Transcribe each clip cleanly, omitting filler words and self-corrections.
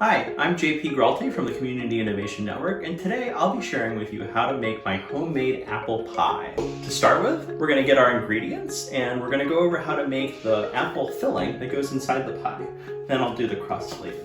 Hi, I'm JP Gralte from the Community Innovation Network, and today I'll be sharing with you how to make my homemade apple pie. To start with, we're going to get our ingredients, and we're going to go over how to make the apple filling that goes inside the pie. Then I'll do the crust later.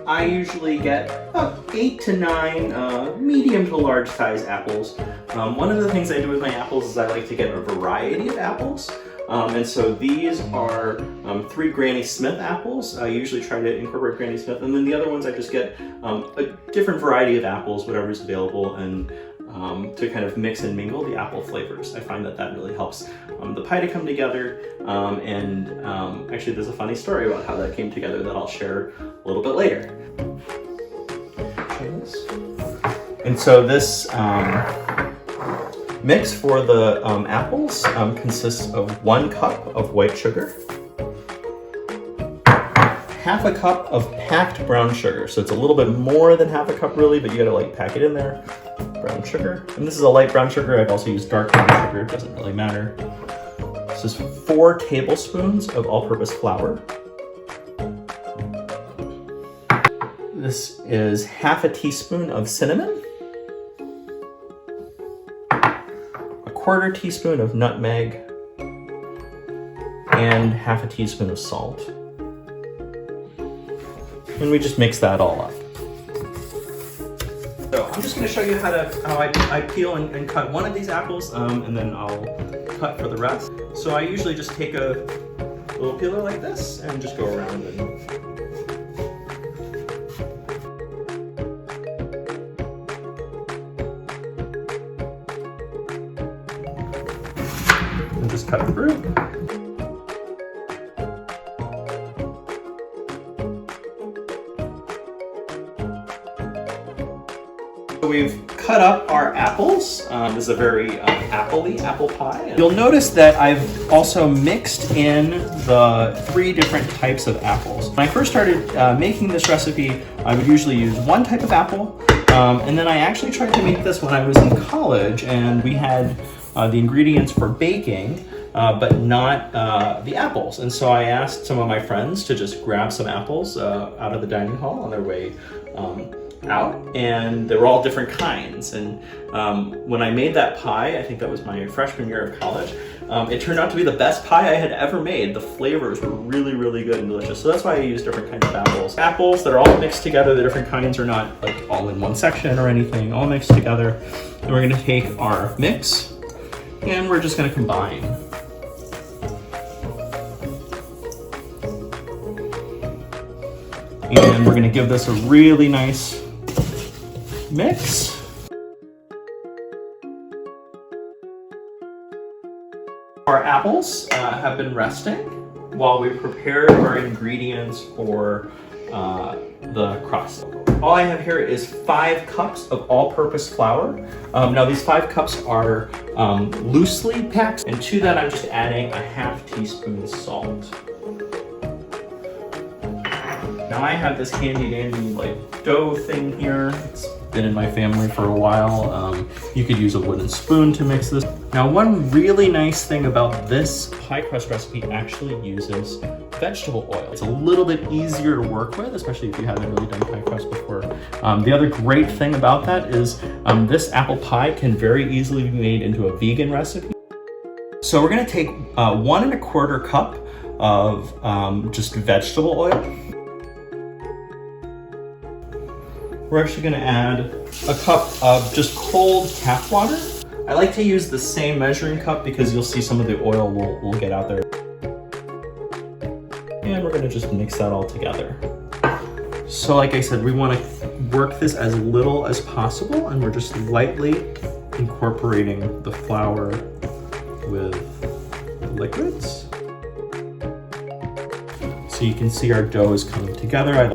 I usually get about 8 to 9 medium to large size apples. One of the things I do with my apples is I like to get a variety of apples. And so these are 3 Granny Smith apples. I usually try to incorporate Granny Smith, and then the other ones I just get a different variety of apples, whatever's available, and to kind of mix and mingle the apple flavors. I find that really helps the pie to come together, actually there's a funny story about how that came together that I'll share a little bit later. And so this mix for the apples consists of 1 cup of white sugar, half a cup of packed brown sugar. So it's a little bit more than half a cup really, but you gotta like pack it in there. Brown sugar. And this is a light brown sugar. I've also used dark brown sugar, it doesn't really matter. This is 4 tablespoons of all-purpose flour. This is half a teaspoon of cinnamon, a 1/4 teaspoon of nutmeg, and half a teaspoon of salt. And we just mix that all up. So I'm just going to show you how I peel and cut one of these apples, and then I'll cut for the rest. So I usually just take a little peeler like this and just go around and just cut through. We've cut up our apples. This is a very apple-y apple pie. You'll notice that I've also mixed in the 3 different types of apples. When I first started making this recipe, I would usually use 1 type of apple, and then I actually tried to make this when I was in college, and we had the ingredients for baking, but not the apples. And so I asked some of my friends to just grab some apples out of the dining hall on their way out, and they were all different kinds. And when I made that pie, I think that was my freshman year of college, it turned out to be the best pie I had ever made. The flavors were really, really good and delicious. So that's why I use different kinds of apples. Apples that are all mixed together, the different kinds are not like all in one section or anything, all mixed together. And we're gonna take our mix and we're just gonna combine. And we're gonna give this a really nice mix. Our apples have been resting while we prepared our ingredients for the crust. All I have here is 5 cups of all-purpose flour. Now these 5 cups are loosely packed, and to that I'm just adding a half teaspoon salt. Now I have this handy dandy like dough thing here. It's been in my family for a while. You could use a wooden spoon to mix this. Now one really nice thing about this pie crust recipe actually uses vegetable oil. It's a little bit easier to work with, especially if you haven't really done pie crust before. The other great thing about that is this apple pie can very easily be made into a vegan recipe. So we're gonna take 1 1/4 cup of just vegetable oil. We're actually gonna add a cup of just cold tap water. I like to use the same measuring cup because you'll see some of the oil will get out there. And we're gonna just mix that all together. So like I said, we wanna work this as little as possible, and we're just lightly incorporating the flour with the liquids. So you can see our dough is coming together.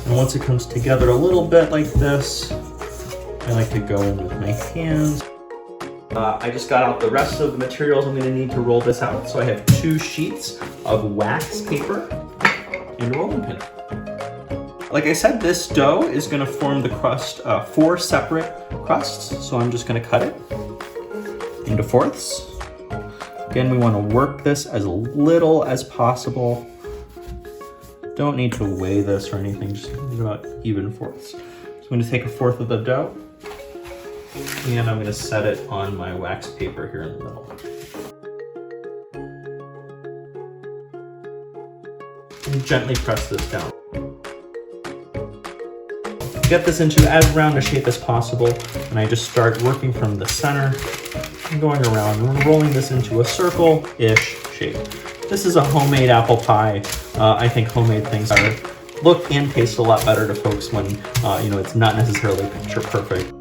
And once it comes together a little bit like this, I like to go in with my hands. I just got out the rest of the materials I'm going to need to roll this out. So I have 2 sheets of wax paper and a rolling pin. Like I said, this dough is gonna form the crust, 4 separate crusts. So I'm just gonna cut it into fourths. Again, we wanna work this as little as possible. Don't need to weigh this or anything, just about even fourths. So I'm gonna take a fourth of the dough and I'm gonna set it on my wax paper here in the middle. And gently press this down. Get this into as round a shape as possible, and I just start working from the center and going around. And we're rolling this into a circle-ish shape. This is a homemade apple pie. I think homemade things look and taste a lot better to folks when it's not necessarily picture perfect.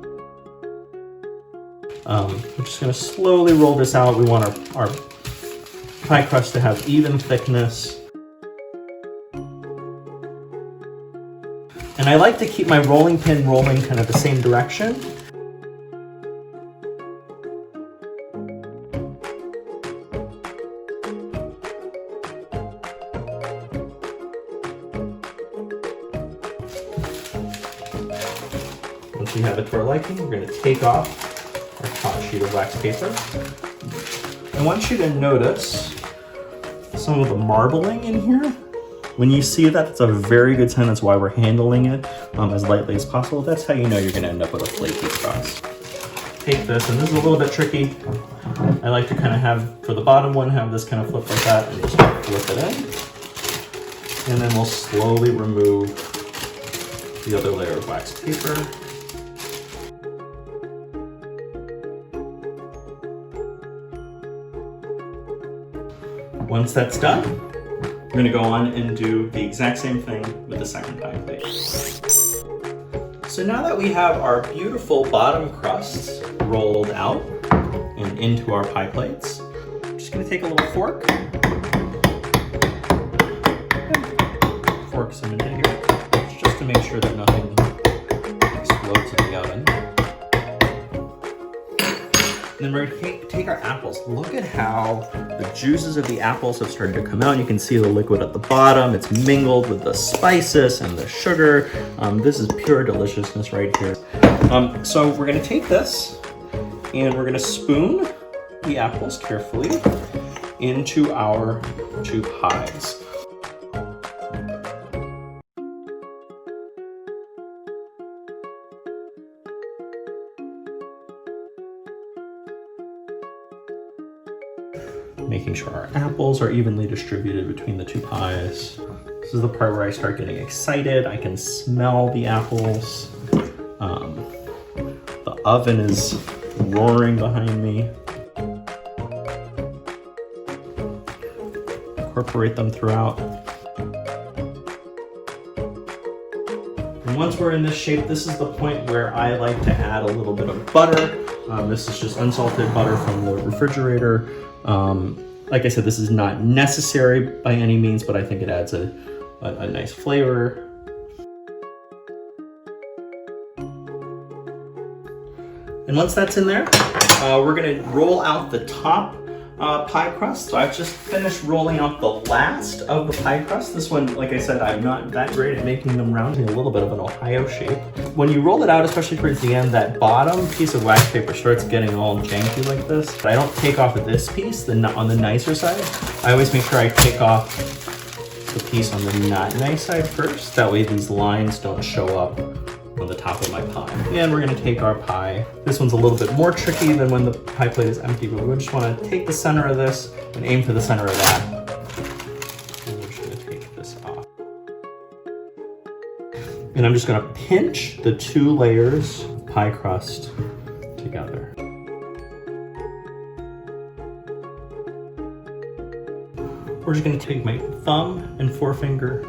We're just gonna slowly roll this out. We want our pie crust to have even thickness. And I like to keep my rolling pin rolling kind of the same direction. Once we have it to our liking, we're going to take off our top sheet of wax paper. I want you to notice some of the marbling in here. When you see that, it's a very good sign. That's why we're handling it as lightly as possible. That's how you know you're gonna end up with a flaky crust. Take this, and this is a little bit tricky. I like to kind of have, for the bottom one, have this kind of flip like that, and just flip it in. And then we'll slowly remove the other layer of wax paper. Once that's done, we're gonna go on and do the exact same thing with the second pie plate. So now that we have our beautiful bottom crusts rolled out and into our pie plates, I'm just gonna take a little fork, and fork some into here, just to make sure that nothing explodes in the oven. And then we're gonna take our apples. Look at how the juices of the apples have started to come out. You can see the liquid at the bottom. It's mingled with the spices and the sugar. This is pure deliciousness right here. So we're gonna take this and we're gonna spoon the apples carefully into our 2 pies. Making sure our apples are evenly distributed between the 2 pies. This is the part where I start getting excited. I can smell the apples. The oven is roaring behind me. Incorporate them throughout. And once we're in this shape, this is the point where I like to add a little bit of butter. This is just unsalted butter from the refrigerator. Like I said, this is not necessary by any means, but I think it adds a nice flavor. And once that's in there, we're gonna roll out the top pie crust. So I've just finished rolling out the last of the pie crust. This one, like I said, I'm not that great at making them round, a little bit of an Ohio shape. When you roll it out, especially towards the end, that bottom piece of wax paper starts getting all janky like this. But I don't take off this piece on the nicer side. I always make sure I take off the piece on the not nice side first. That way these lines don't show up on the top of my pie. And we're gonna take our pie. This one's a little bit more tricky than when the pie plate is empty, but we just wanna take the center of this and aim for the center of that. And we're just gonna take this off. And I'm just gonna pinch the 2 layers of pie crust together. We're just gonna take my thumb and forefinger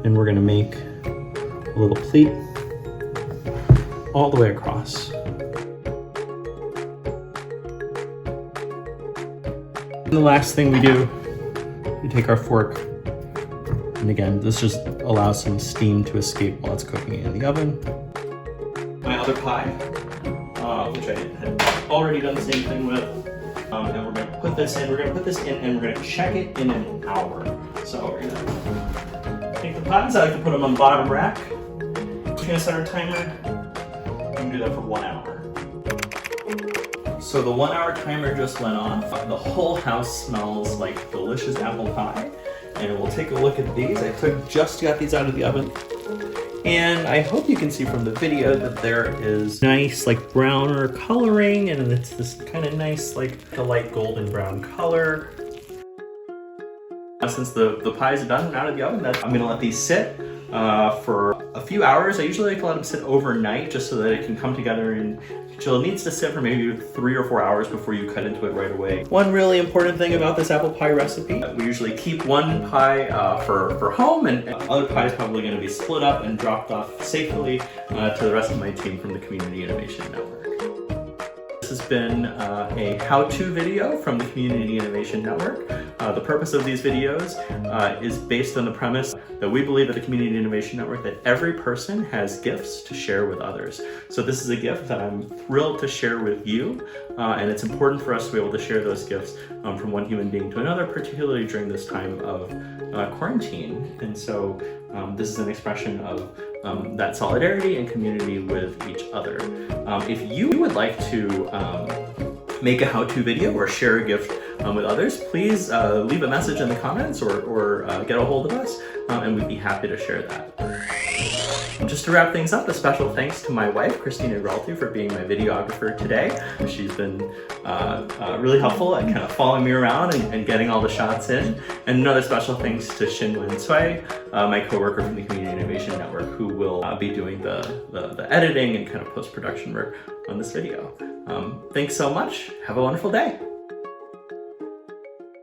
and we're gonna make a little pleat all the way across. And the last thing we do, we take our fork, and again, this just allows some steam to escape while it's cooking in the oven. My other pie, which I had already done the same thing with, and we're gonna put this in, and we're gonna check it in an hour. So we're gonna take the the pies, I like to put them on the bottom rack. We're gonna set our timer. We can do that for 1 hour. So the 1 hour timer just went off. The whole house smells like delicious apple pie. And we'll take a look at these. I just got these out of the oven. And I hope you can see from the video that there is nice like browner coloring, and it's this kind of nice like a light golden brown color. Since the pies are done and out of the oven, I'm gonna let these sit for a few hours. I usually like to let them sit overnight just so that it can come together, and so it needs to sit for maybe 3 or 4 hours before you cut into it right away. One really important thing about this apple pie recipe, we usually keep one pie for home, and other pie is probably going to be split up and dropped off safely to the rest of my team from the Community Innovation Network. This has been a how-to video from the Community Innovation Network. The purpose of these videos is based on the premise that we believe at the Community Innovation Network that every person has gifts to share with others. So this is a gift that I'm thrilled to share with you, and it's important for us to be able to share those gifts from one human being to another, particularly during this time of quarantine. And so this is an expression of that solidarity and community with each other. If you would like to make a how-to video or share a gift with others, please leave a message in the comments or get a hold of us, and we'd be happy to share that. Just to wrap things up, a special thanks to my wife, Christina Gralty, for being my videographer today. She's been really helpful at kind of following me around and getting all the shots in. And another special thanks to Shinwen Tsui, my coworker from the Community Innovation Network, who will be doing the editing and kind of post-production work on this video. Thanks so much. Have a wonderful day.